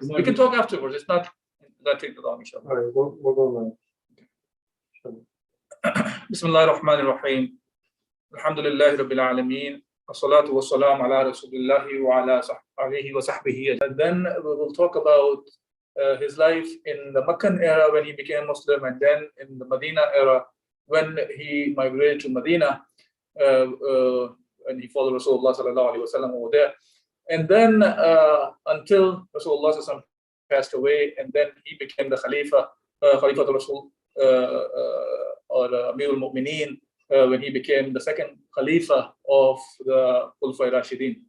We can talk afterwards. It's not that take long, inshallah. All right, we'll go now. Bismillah ar-Rahman ar-Rahim. Alhamdulillahi Rabbil Alameen. As-salatu was-salam ala Rasulillahi wa ala alihi wa sahbihi. And then we will talk about his life in the Meccan era when he became Muslim, and then in the Medina era when he migrated to Medina and he followed Rasulullah sallallahu alaihi wasallam over there. And then until Rasulullah sallallahu alaihi wasallam passed away, and then he became the Khalifa of Rasul or Amir al-Mu'mineen when he became the second Khalifa of the Khulafai Rashidin.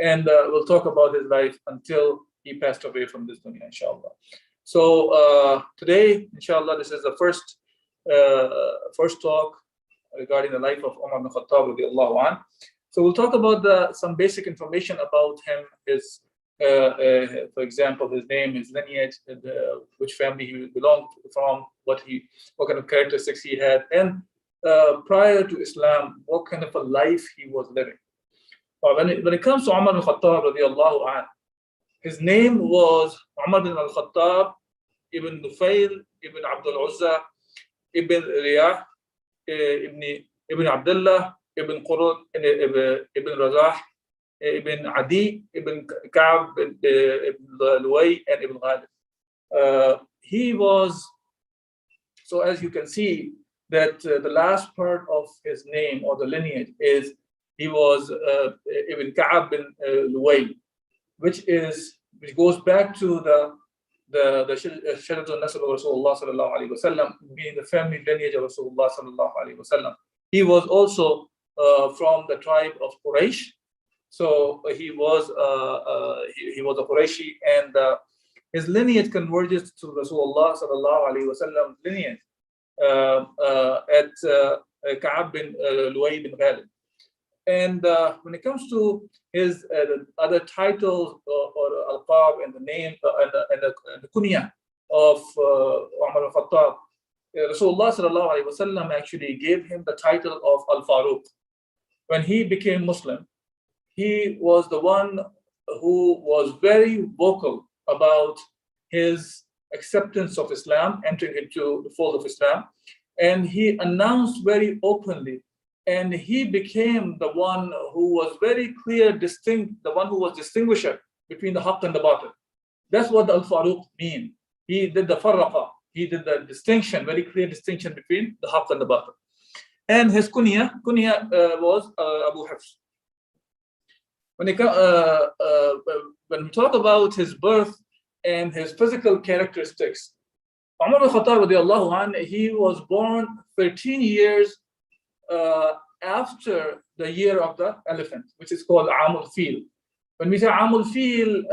And we'll talk about his life until he passed away from this dunya, inshallah. So today, inshallah, this is the first talk regarding the life of Umar ibn Khattab radiallahu anh. So we'll talk about some basic information about him, his, for example, his name, his lineage, which family he belonged from, what kind of characteristics he had, and prior to Islam, what kind of a life he was living. When it comes to Umar ibn Khattab radiallahu anh, his name was Umar ibn al-Khattab ibn Nufayl ibn Abdul Uzza ibn Riyah ibn Abdullah ibn Qurud ibn Razah ibn Adi ibn Ka'b ibn Luway and ibn Ghalib. He was, so as you can see, that the last part of his name or the lineage is he was ibn Ka'b bin Luway, which goes back to the Shajaratun Nasab of Rasulullah sallallahu alaihi wasallam, being the family lineage of Rasulullah sallallahu alaihi wasallam. He was also from the tribe of Quraysh, so he was a Qurayshi, and his lineage converges to Rasulullah sallallahu alaihi wasallam lineage at Ka'b bin Luway bin Ghalib. And when it comes to his other titles or alqab and the name and the kunya of Umar al-Khattab, Rasulullah sallallahu alaihi wasallam actually gave him the title of Al-Faruq. When he became Muslim, he was the one who was very vocal about his acceptance of Islam, entering into the fold of Islam, and he announced very openly. And he became the one who was very clear, the one who was distinguisher between the haqq and the batil. That's what the Al-Faruq mean. He did the farraqa. He did the distinction, very clear distinction between the haqq and the batil. And his kunya was Abu Hafs. When we talk about his birth and his physical characteristics, Umar al-Khattab radiallahu anh, he was born 13 years after the year of the elephant, which is called Amul Fil. When we say Amul Fil,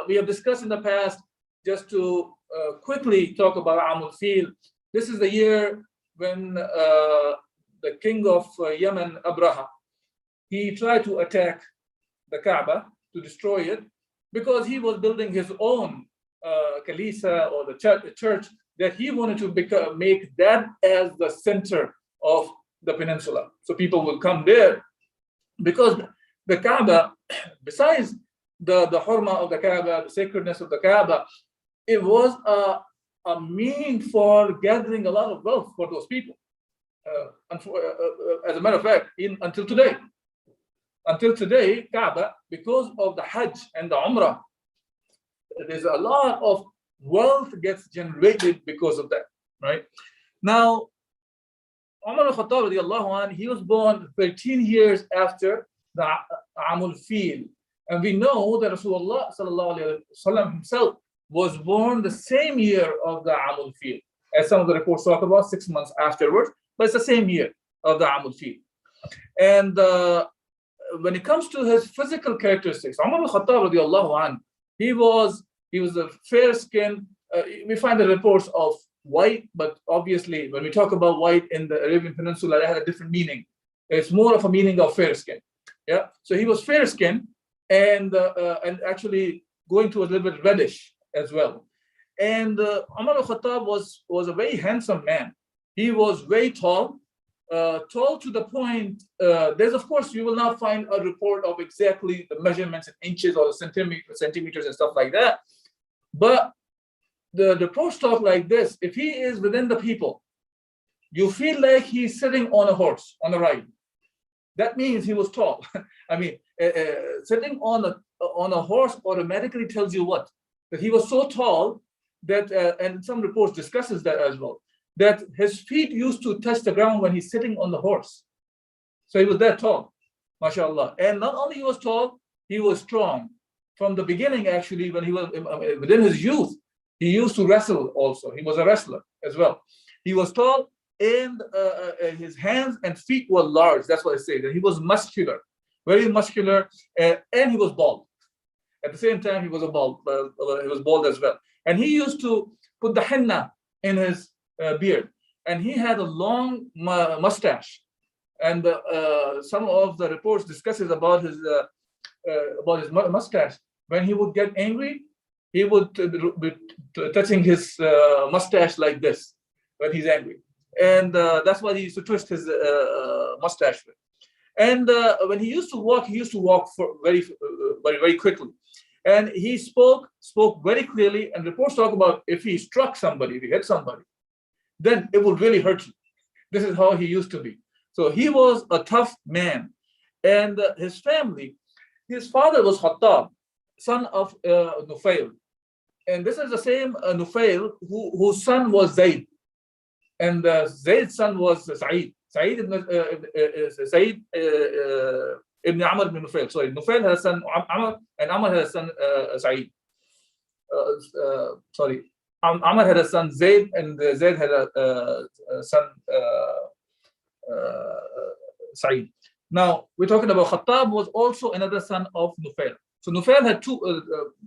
we have discussed in the past, just to quickly talk about Amul Fil. This is the year when the king of Yemen, Abraha, he tried to attack the Kaaba to destroy it, because he was building his own Kalisa or the church that he wanted to make that as the center of the peninsula. So people will come there, because the Kaaba, besides the hurma of the Kaaba, the sacredness of the Kaaba, it was a mean for gathering a lot of wealth for those people. As a matter of fact, until today, Kaaba, because of the Hajj and the Umrah, there's a lot of wealth gets generated because of that, right? Now, Umar al-Khattab radiallahu anh, he was born 13 years after the Amul Fil. And we know that Rasulullah sallallahu alaihi wasallam himself was born the same year of the Amul Fil. As some of the reports talk about, 6 months afterwards, but it's the same year of the Amul Fil. And when it comes to his physical characteristics, Umar al-Khattab radiallahu anh, he was a fair skin. We find the reports of white, but obviously when we talk about white in the Arabian Peninsula, that had a different meaning. It's more of a meaning of fair skin. Yeah, so he was fair skin and actually going to a little bit reddish as well. And Umar al-Khattab was a very handsome man. He was very tall to the point. There's, of course, you will not find a report of exactly the measurements in inches or centimeters and stuff like that. But the reports talk like this: if he is within the people, you feel like he's sitting on a horse, on a ride. That means he was tall. I mean, sitting on a horse automatically tells you what? That he was so tall that, and some reports discusses that as well, that his feet used to touch the ground when he's sitting on the horse. So he was that tall, mashallah. And not only he was tall, he was strong. From the beginning, actually, when he was within his youth, he used to wrestle also. He was a wrestler as well. He was tall, and his hands and feet were large. That's what I say. That he was muscular, very muscular, and he was bald. At the same time, he was he was bald as well. And he used to put the henna in his beard, and he had a long mustache. And some of the reports discusses about his mustache. When he would get angry, he would be touching his mustache like this when he's angry, and that's why he used to twist his mustache with. And when he used to walk for very quickly, and he spoke very clearly. And reports talk about if he struck somebody, if he hit somebody, then it would really hurt you. This is how he used to be. So he was a tough man, and his family. His father was Khattab, son of Nufail, and this is the same Nufail whose son was Zayd, and Zayd's son was Sa'id. Sa'id ibn Amr ibn Nufail. Sorry, Nufail had a son Amr, and Amr had a son Sa'id. Sorry, Amr had a son Zayd, and Zayd had a son Sa'id. Now we're talking about Khattab was also another son of Nufail. So Nufail had two,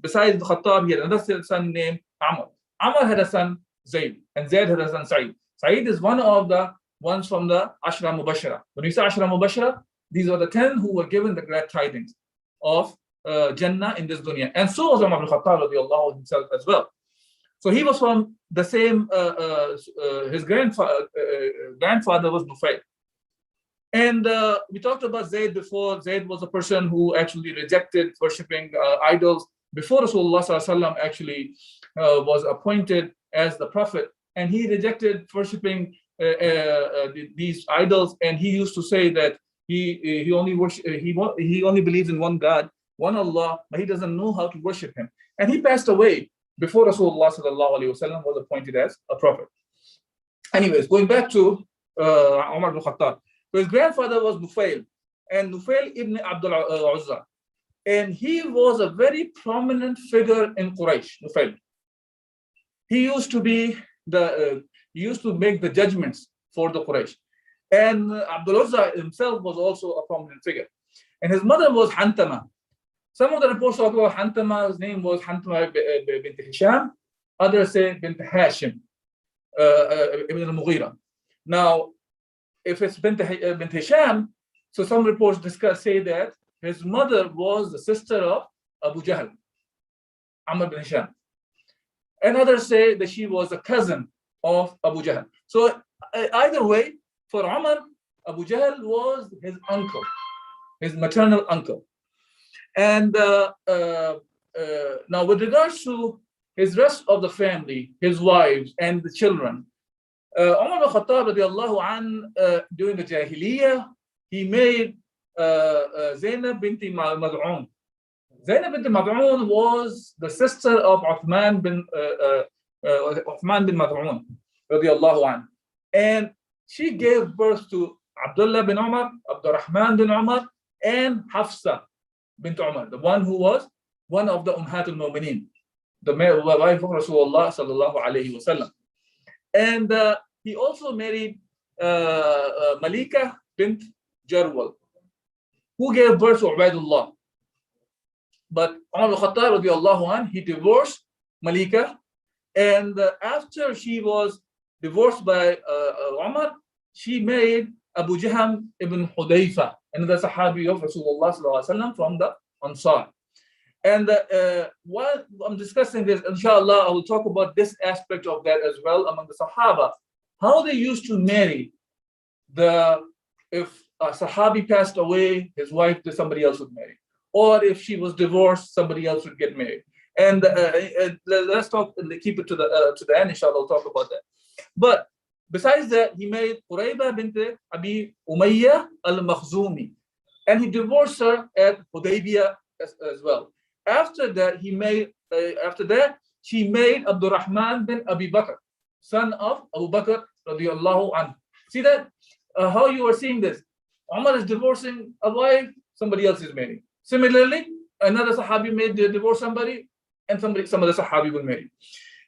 besides Khattab, he had another son named Amr. Amr had a son Zayd, and Zayd had a son Sa'id. Sa'id is one of the ones from the Ashra Mubashara. When we say Ashra Mubashara, these are the 10 who were given the glad tidings of Jannah in this dunya. And so was Umar ibn Khattab radiallahu himself as well. So he was from the same, his grandfather was Nufail. And we talked about Zayd before. Zayd was a person who actually rejected worshipping idols before Rasulullah ﷺ actually was appointed as the prophet. And he rejected worshipping these idols. And he used to say that he only believes in one God, one Allah, but he doesn't know how to worship him. And he passed away before Rasulullah ﷺ was appointed as a prophet. Anyways, going back to Umar ibn Khattab. So his grandfather was Nufail, and Nufail ibn Abdul Uzza. And he was a very prominent figure in Quraysh, Nufail. He used to be he used to make the judgments for the Quraysh. And Abdul Uzza himself was also a prominent figure. And his mother was Hantama. Some of the reports talk about Hantama's name was Hantama bint Hisham. Others say bint Hashim ibn al-Mughira. Now, if it's bint Hisham, so some reports say that his mother was the sister of Abu Jahl, Amr bin Hisham. And others say that she was a cousin of Abu Jahl. So either way, for Umar, Abu Jahl was his uncle, his maternal uncle. And now with regards to his rest of the family, his wives and the children, Umar ibn Khattab radiallahu an, during the Jahiliyyah, he made Zainab binti Mad'un. Zainab binti Mad'un was the sister of Uthman bin Mad'un radiallahu an. And she gave birth to Abdullah bin Umar, Abdurrahman bin Umar, and Hafsa bint Umar, the one who was one of the Umhat al-Mu'mineen, the wife of Rasulullah sallallahu alayhi wasallam. And he also married Malika bint Jarwal, who gave birth to Ubaidullah. But Umar al-Khattab radiallahu anh, he divorced Malika, and after she was divorced by Umar, she married Abu Jaham ibn Hudayfa, another Sahabi of Rasulullah sallallahu alaihi wasallam from the Ansar. And while I'm discussing this, inshallah, I will talk about this aspect of that as well among the Sahaba, how they used to marry. If a Sahabi passed away, his wife, somebody else would marry. Or if she was divorced, somebody else would get married. And let's talk, keep it to the end, inshallah, we'll talk about that. But besides that, he married Qurayba bint Abi Umayyah al-Makhzumi, and he divorced her at Hudaybiyah as well. After that, she married Abdurrahman bin Abi Bakr, son of Abu Bakr radiallahu anhu. See that? How you are seeing this? Umar is divorcing a wife, somebody else is marrying. Similarly, another Sahabi may divorce somebody, and some other Sahabi will marry.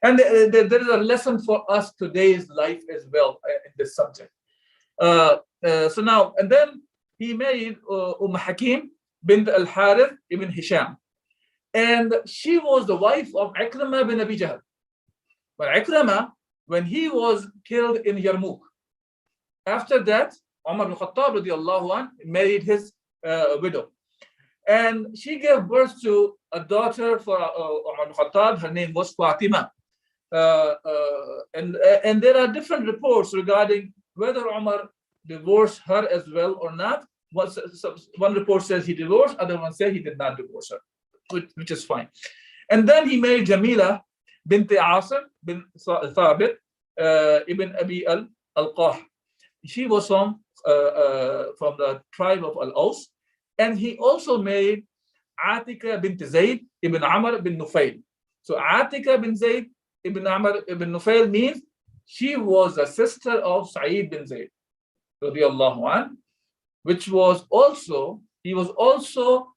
And there is a lesson for us today's life as well in this subject. So now, and then he married Hakim bint al-Harith ibn Hisham. And she was the wife of Ikrimah bin Abi Jahl. But Ikrimah, when he was killed in Yarmouk, after that, Umar bin Khattab radiallahu anh married his widow. And she gave birth to a daughter for Umar bin Khattab. Her name was Fatima. And there are different reports regarding whether Umar divorced her as well or not. One report says he divorced, other one says he did not divorce her, which is fine. And then he married Jamila bint Asim bin Thabit ibn Abi al-Qah. She was from the tribe of Al-Aus. And he also married Atika bint Zayd ibn Amr bin Nufail. So Atika bin Zayd ibn Amr ibn Nufail means she was a sister of Sa'id bin Zayd radiallahu anh, which was also, he was also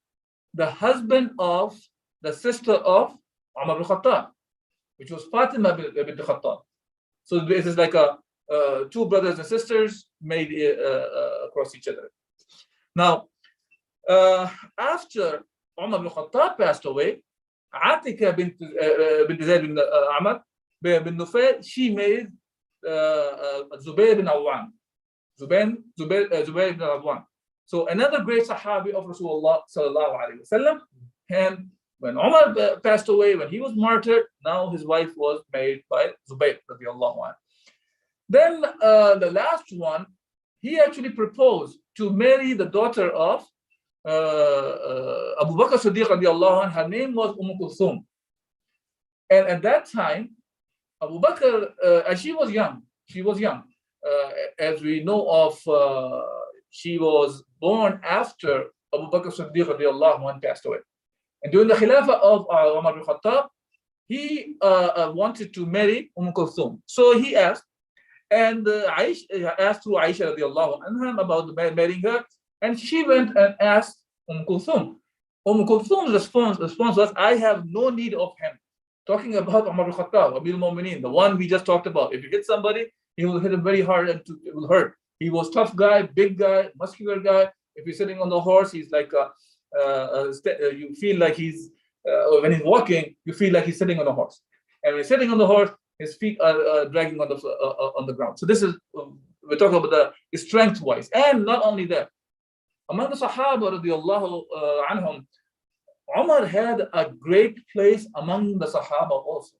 the husband of the sister of Umar bin Khattab, which was Fatima bint Khattab. So this is like two brothers and sisters made across each other. Now, after Umar bin Khattab passed away, Atika bint Zayd bin Amr bin Nufail, she married Zubayr bin Awwam. Zubayr bin Awwam. So another great Sahabi of Rasulullah sallallahu alaihi wasallam. And when Umar passed away, when he was martyred, now his wife was married by Zubayr radiallahu anhu. Then the last one, he actually proposed to marry the daughter of Abu Bakr Siddiq radiallahu anhu. Her name was Kulthum. And at that time, Abu Bakr, she was young. As we know of, she was born after Abu Bakr Siddiq radiallahu anhu passed away. And during the Khilafah of Umar bin Khattab, he wanted to marry Kulthum. So he asked, and Aisha asked through Aisha radiallahu anha about marrying her. And she went and asked Kulthum. Kulthum's response was, I have no need of him. Talking about Umar bin Khattab, Amir al-Mu'mineen, the one we just talked about. If you hit somebody, he will hit him very hard and it will hurt. He was tough guy, big guy, muscular guy. If he's sitting on the horse, he's like you feel like he's when he's walking, you feel like he's sitting on a horse. And when he's sitting on the horse, his feet are dragging on the ground. So this is we're talking about the strength-wise, and not only that. Among the Sahaba radiallahu anhum, Umar had a great place among the Sahaba also.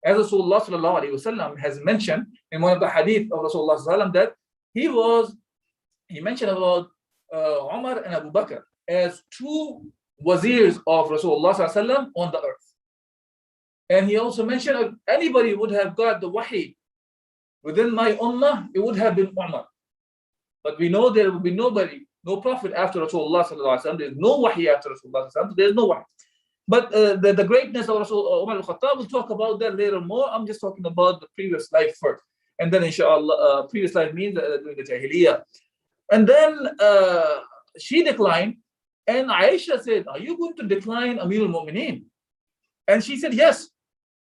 As Rasulullah sallallahu alaihi wasallam has mentioned in one of the hadith of Rasulullah sallallahu that he mentioned about Umar and Abu Bakr as two wazirs of Rasulullah sallallahu alaihi wasallam on the earth. And he also mentioned if anybody would have got the wahi within my ummah, it would have been Umar. But we know there will be nobody, no prophet after Rasulullah sallallahu alaihi wasallam. There is no wahi after Rasulullah sallallahu alaihi wasallam. There is no wahi. But the greatness of Umar al-Khattab, we'll talk about that later more. I'm just talking about the previous life first. And then inshallah, previous life means during the Jahiliyyah. And then she declined. And Aisha said, are you going to decline Amir al-Mu'mineen? And she said, yes,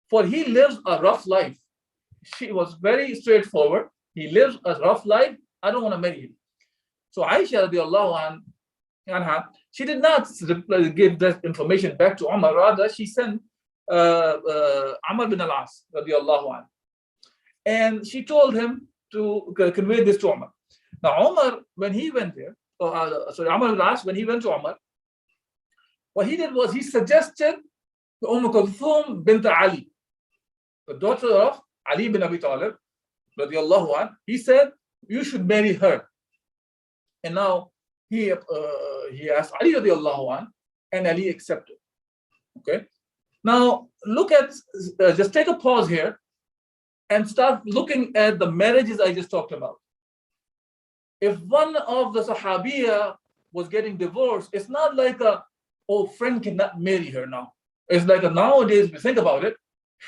for he lives a rough life. She was very straightforward. He lives a rough life. I don't want to marry him. So Aisha radiallahu anha, she did not give that information back to Umar. Rather, she sent Amr bin al-As radiallahu anhu. And she told him to convey this to Umar. Now Umar, when he went there, Amr bin al-As, when he went to Umar, what he did was he suggested to Kulthum bint Ali, the daughter of Ali bin Abi Talib radiallahu anhu. He said, you should marry her. And now he asked Ali radiallahu anhu, and Ali accepted. Okay. Now, look at, just take a pause here and start looking at the marriages I just talked about. If one of the Sahabiya was getting divorced, it's not like oh, friend cannot marry her now. It's like nowadays, if you think about it,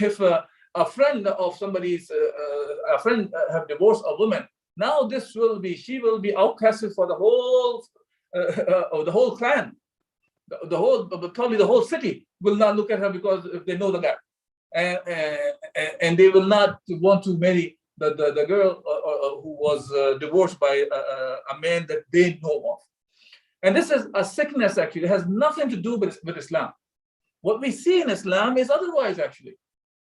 if a friend of somebody's, a friend have divorced a woman, now she will be outcasted for the whole clan. Probably the whole city will not look at her because they know the guy. And they will not want to marry the girl who was divorced by a man that they know of. And this is a sickness, actually. It has nothing to do with Islam. What we see in Islam is otherwise, actually.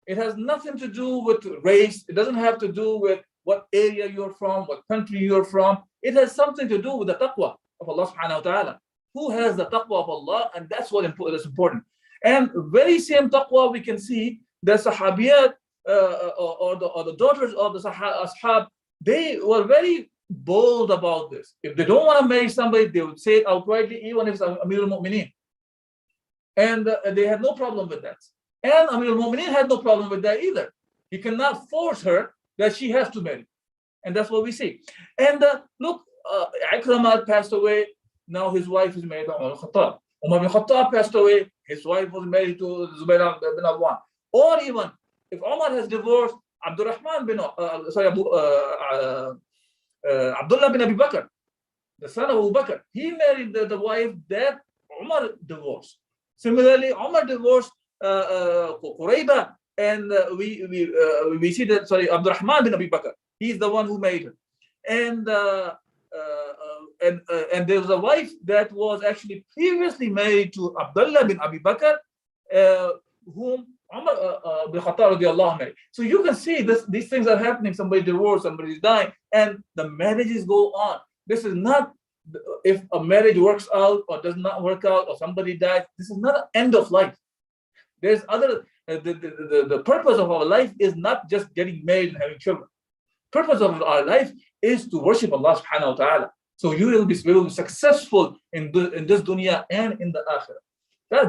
It has nothing to do with race. It doesn't have to do with what area you're from, what country you're from. It has something to do with the taqwa of Allah subhanahu wa ta'ala. Who has the taqwa of Allah? And that's what is important. And very same taqwa we can see the Sahabiyat or the daughters of the Ashab, they were very bold about this. If they don't want to marry somebody, they would say it outrightly, even if it's Amir al-Mu'mineen. And they had no problem with that. And Amir al-Mu'mineen had no problem with that either. He cannot force her that she has to marry. And that's what we see. And look, Ikramah passed away. Now his wife is married to Umar Khattab. Umar bin Khattab passed away. His wife was married to Zubayr bin Awwan. Or even if Umar has divorced Abdullah bin Abi Bakr, the son of Abu Bakr, he married the wife that Umar divorced. Similarly, Umar divorced Qurayba, and we see that, Abdurrahman bin Abi Bakr, he's the one who married her. And there was a wife that was actually previously married to Abdullah bin Abi Bakr, whom Umar bin Khattab radiallahu anhu. So you can see these things are happening. Somebody divorced, somebody is dying, and the marriages go on. This is not, if a marriage works out or does not work out, or somebody dies, this is not an end of life. There's other, the purpose of our life is not just getting married and having children. Purpose of our life is to worship Allah subhanahu wa ta'ala. So you will be successful in this dunya and in the akhirah.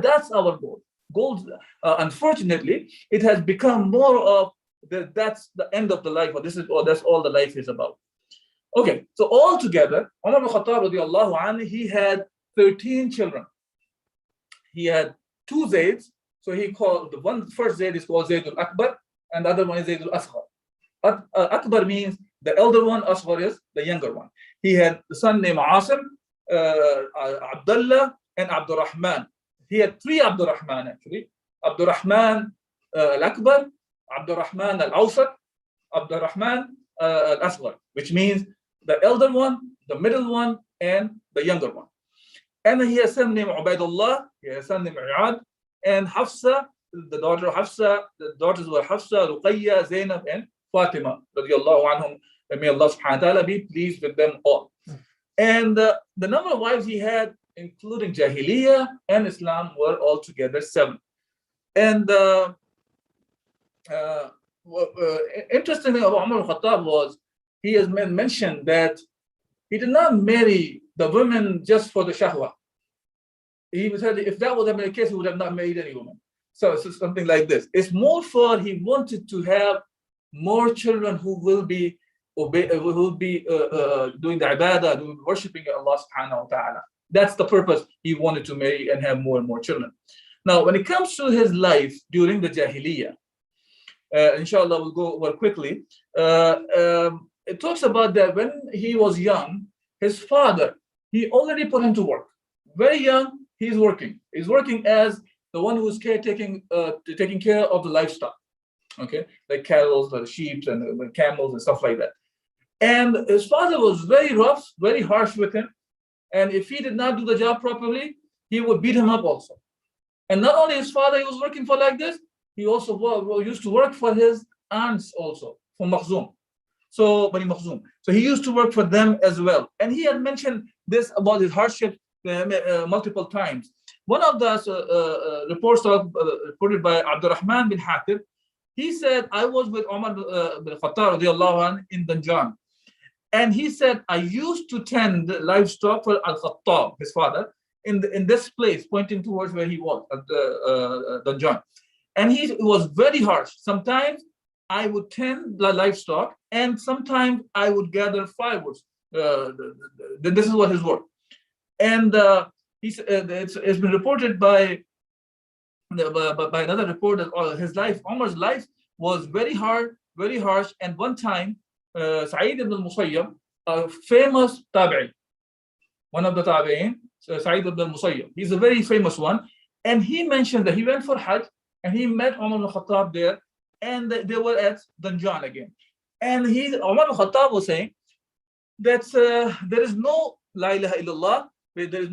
That's our goal. Goals, unfortunately, it has become more of that's the end of the life, or that's all the life is about. Okay, so altogether, Umar bin Khattab radiallahu anhu, he had 13 children. He had 2 Zaids. So he called the first Zaid is called Zayd al-Akbar, and the other one is Zayd al-Asghar. Akbar means the elder one, Asghar is the younger one. He had the son named Asim, Abdullah, and Abdurrahman. He had 3 Abdurrahman actually. Abdurrahman al-Akbar, Abdurrahman al-Awsat, Abdurrahman al-Asghar, which means the elder one, the middle one, and the younger one. And he has a son named Ubaidullah, he has a son named Iyad, and Hafsa, the daughter of Hafsa, the daughters were Hafsa, Ruqayya, Zainab, and Fatima, radiallahu anhum. May Allah subhanahu wa ta'ala be pleased with them all. And the number of wives he had, including Jahiliyyah and Islam, were altogether 7. And interesting thing about Umar al-Khattab was, he has mentioned that he did not marry the women just for the shahwa. He said if that would have been the case, he would have not married any woman. So it's something like this. It's more for he wanted to have more children who will be doing the ibadah, worshipping Allah subhanahu wa ta'ala. That's the purpose he wanted to marry and have more and more children. Now, when it comes to his life during the Jahiliyyah, inshallah, we'll go over quickly. It talks about that when he was young, his father, he already put him to work. Very young, he's working. He's working as the one who's taking care of the livestock, okay, like cattle, the sheep, and the camels and stuff like that. And his father was very rough, very harsh with him. And if he did not do the job properly, he would beat him up also. And not only his father he was working for like this, he also used to work for his aunts also, from Makhzum. So, Bani Makhzum. So he used to work for them as well. And he had mentioned this about his hardship multiple times. One of the reports reported by Abdurrahman bin Hatib, he said, I was with Umar bin Khattab radiallahu anhu in Danjan. And he said, I used to tend livestock for Al-Khattab, his father, in this place, pointing towards where he was at the dungeon. And he was very harsh. Sometimes I would tend the livestock, and sometimes I would gather firewood. This is what his work. And it's been reported by another report that his life, Umar's life, was very hard, very harsh. And one time, Sa'id ibn al-Musayyab, a famous tabi'i, one of the tabi'in, Sa'id ibn al-Musayyab, he's a very famous one. And he mentioned that he went for Hajj and he met Umar ibn Khattab there, and they were at Danjan again. And Umar ibn Khattab was saying that there is no La ilaha illallah, there's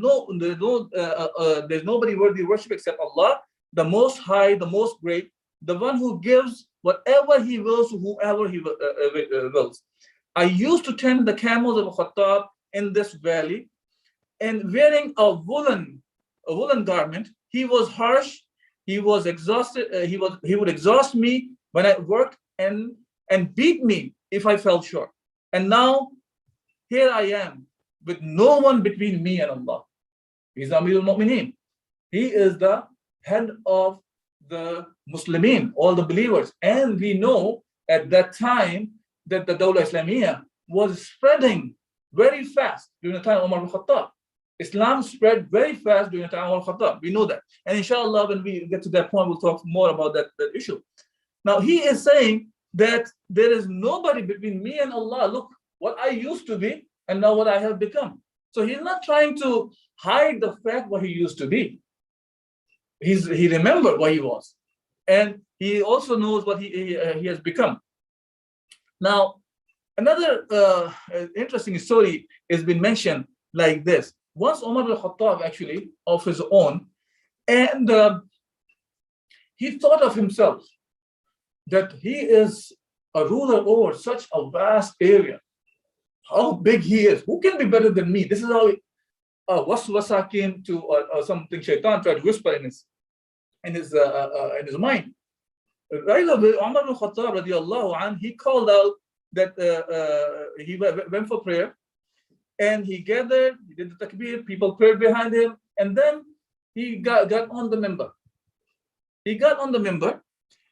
nobody worthy of worship except Allah, the Most High, the Most Great, the one who gives whatever He wills to whoever He wills. I used to tend the camels of Khattab in this valley, and wearing a woolen garment. He was harsh. He was exhausted. He would exhaust me when I worked and beat me if I fell short. And now here I am with no one between me and Allah. He's Amir al-Mu'mineen. He is the head of the Muslimin, all the believers. And we know at that time that the Dawla Islamiyya was spreading very fast during the time of Umar al-Khattab. Islam spread very fast during the time of Khattab. We know that. And inshallah, when we get to that point, we'll talk more about that issue. Now, he is saying that there is nobody between me and Allah. Look, what I used to be and now what I have become. So he's not trying to hide the fact what he used to be. He remembered what he was. And he also knows what he has become. Now, another interesting story has been mentioned like this. Once Umar al-Khattab actually of his own, and he thought of himself that he is a ruler over such a vast area. How big he is. Who can be better than me? This is how waswasa came to something Shaitan tried to whisper in his mind. Right away, Umar al-Khattab radiallahu anh, he called out that he went for prayer. And he gathered, he did the takbir, people prayed behind him, and then he got on the minbar. He got on the minbar,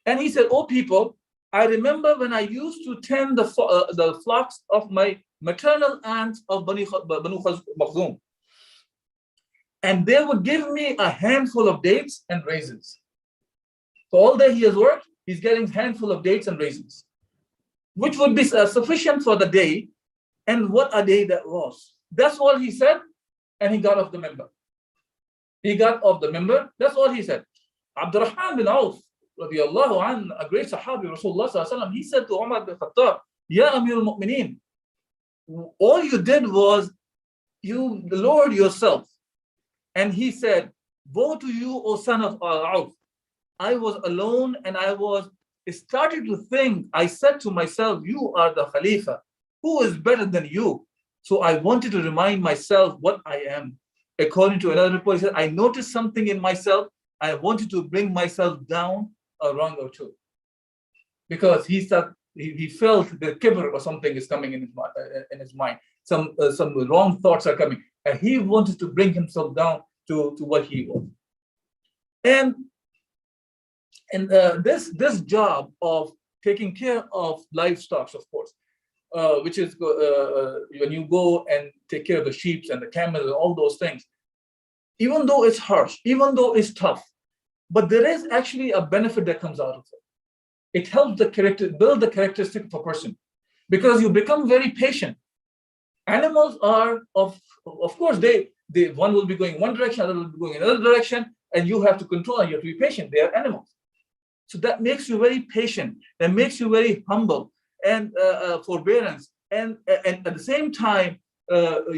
and he said, "Oh people, I remember when I used to tend the flocks of my maternal aunt of Banu Makhzum. And they would give me a handful of dates and raisins. So all day he has worked, he's getting a handful of dates and raisins, which would be sufficient for the day. And what a day that was." That's all he said, and he got off the minbar. He got off the minbar, that's all he said. Abdurrahman bin Auf, radiallahu anh, a great Sahabi, Rasulullah sallallahu alaihi wasallam, he said to Umar bin Khattab, "Ya Amir al-Mu'mineen, all you did was you lowered yourself." And he said, "Woe to you, O son of Auf. I was alone and I started to think, I said to myself, you are the Khalifa. Who is better than you? So I wanted to remind myself what I am." According to another report, he said, "I noticed something in myself. I wanted to bring myself down a rung or two." Because he felt the kibr or something is coming in his mind. Some wrong thoughts are coming. And he wanted to bring himself down to what he was. And this job of taking care of livestock, of course, which is when you go and take care of the sheep and the camels and all those things, even though it's harsh, even though it's tough, but there is actually a benefit that comes out of it. It helps build the characteristic of a person, because you become very patient. Animals are, of course, they one will be going one direction, other will be going another direction, and you have to control and you have to be patient. They are animals. So that makes you very patient, that makes you very humble and forbearance, and at the same time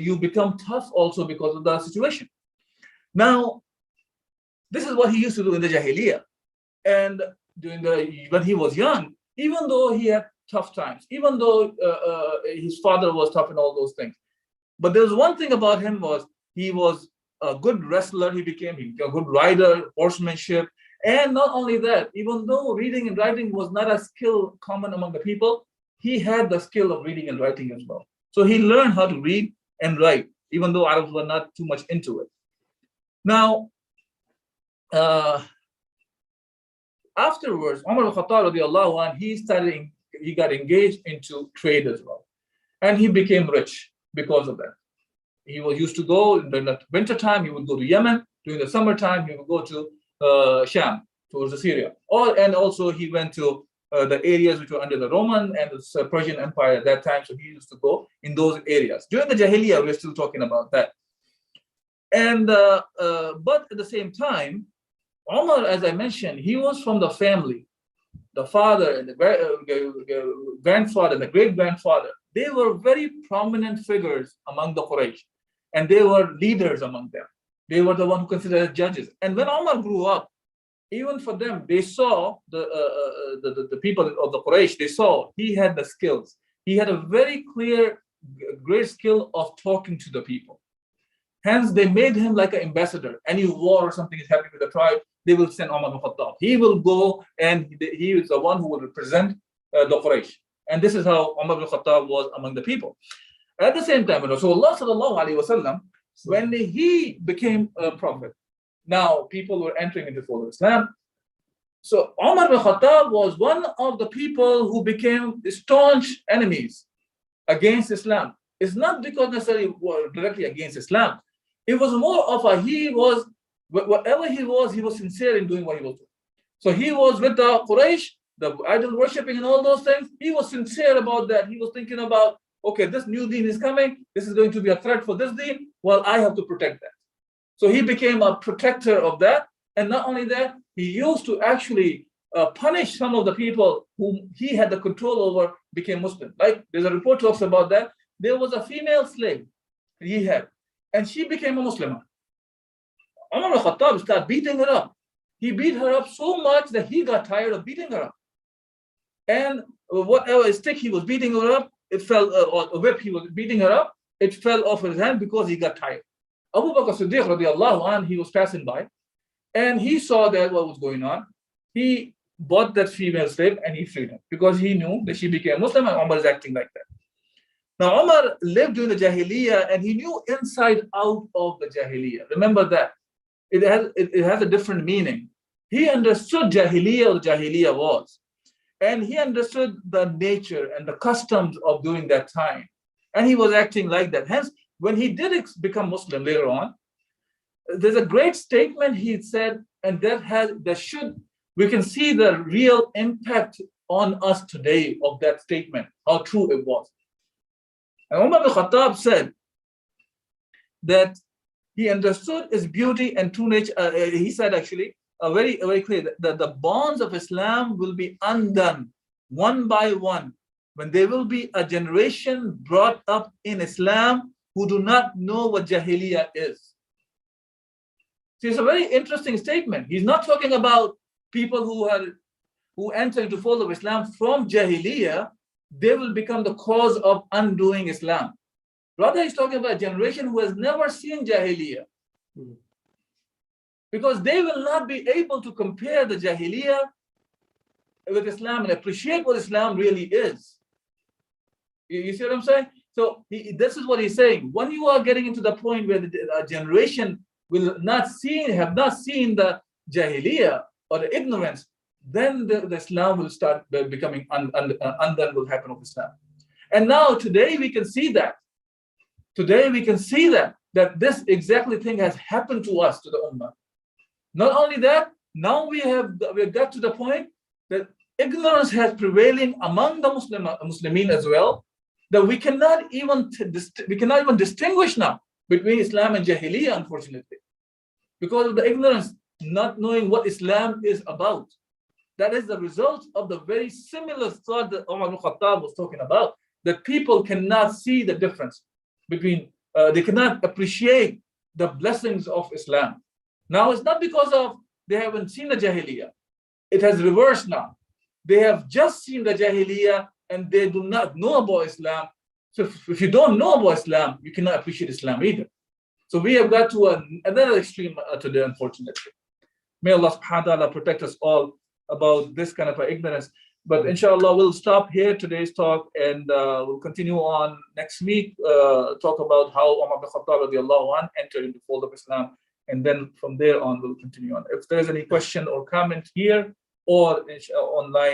you become tough also because of the situation. Now, this is what he used to do in the Jahiliyyah, and when he was young, even though he had tough times, even though his father was tough and all those things, but there was one thing about him, was he was a good wrestler. He became a good rider, horsemanship. And not only that, even though reading and writing was not a skill common among the people, he had the skill of reading and writing as well. So he learned how to read and write, even though Arabs were not too much into it. Now, afterwards, Umar al-Khattab radiallahu anh, he got engaged into trade as well. And he became rich because of that. He was used to go in the winter time, he would go to Yemen. During the summertime, he would go to Sham, towards Syria. And also he went to the areas which were under the Roman and the Persian Empire at that time. So he used to go in those areas. During the Jahiliyyah, we're still talking about that. And but at the same time, Umar, as I mentioned, he was from the family. The father and the grandfather and the great-grandfather, they were very prominent figures among the Quraysh. And they were leaders among them. They were the one who considered as judges. And when Umar grew up, even for them, they saw the people of the Quraysh, they saw he had the skills. He had a very clear, great skill of talking to the people. Hence, they made him like an ambassador. Any war or something is happening with the tribe, they will send Umar ibn Khattab. He will go and he is the one who will represent the Quraysh. And this is how Umar ibn Khattab was among the people. At the same time, Rasulullah sallallahu alaihi wasallam, when he became a prophet, now people were entering into the fold of Islam. So Umar ibn Khattab was one of the people who became staunch enemies against Islam. It's not because necessarily directly against Islam. It was more of whatever he was sincere in doing what he was doing. So he was with the Quraysh, the idol worshipping and all those things. He was sincere about that. He was thinking about, okay, this new deen is coming. This is going to be a threat for this deen. Well, I have to protect that. So he became a protector of that. And not only that, he used to actually punish some of the people whom he had the control over became Muslim. Like there's a report talks about that. There was a female slave he had, and she became a Muslim. Umar al-Khattab started beating her up. He beat her up so much that he got tired of beating her up. And whatever stick he was beating her up, it fell, or a whip he was beating her up, it fell off his hand because he got tired. Abu Bakr Siddiq radiallahu anh, he was passing by, and he saw that what was going on. He bought that female slave and he freed her because he knew that she became Muslim and Umar is acting like that. Now, Umar lived during the Jahiliyyah and he knew inside out of the Jahiliyyah. Remember that. It has a different meaning. He understood Jahiliyyah, what Jahiliyyah was. And he understood the nature and the customs of during that time. And he was acting like that. Hence, when he did become Muslim later on, there's a great statement he said, and we can see the real impact on us today of that statement, how true it was. And Umar ibn Khattab said that he understood his beauty and true nature. He said actually, very, very clear, that the bonds of Islam will be undone one by one when there will be a generation brought up in Islam who do not know what Jahiliyyah is. See, it's a very interesting statement. He's not talking about people who enter into the fold of Islam from Jahiliyyah. They will become the cause of undoing Islam. Rather, he's talking about a generation who has never seen Jahiliyyah. Because they will not be able to compare the Jahiliyyah with Islam and appreciate what Islam really is. You see what I'm saying? So this is what he's saying. When you are getting into the point where a generation will have not seen the Jahiliyyah or the ignorance, then the Islam will start becoming undone will happen of Islam. And now today we can see that. Today we can see that this exactly thing has happened to us, to the Ummah. Not only that, now we got to the point that ignorance has prevailing among the Muslimin as well, that we cannot even distinguish now between Islam and Jahiliyyah, unfortunately, because of the ignorance, not knowing what Islam is about. That is the result of the very similar thought that Umar ibn Khattab was talking about, that people cannot see the difference between, they cannot appreciate the blessings of Islam. Now, it's not because of they haven't seen the Jahiliyyah. It has reversed now. They have just seen the Jahiliyyah and they do not know about Islam. So if you don't know about Islam, you cannot appreciate Islam either. So we have got to another extreme today, unfortunately. May Allah subhanahu wa ta'ala protect us all about this kind of ignorance. But inshallah, we'll stop here today's talk and we'll continue on next week, talk about how Umar ibn Khattab radiallahu anh entered into the fold of Islam and then from there on we'll continue on. If there is any question or comment here or online.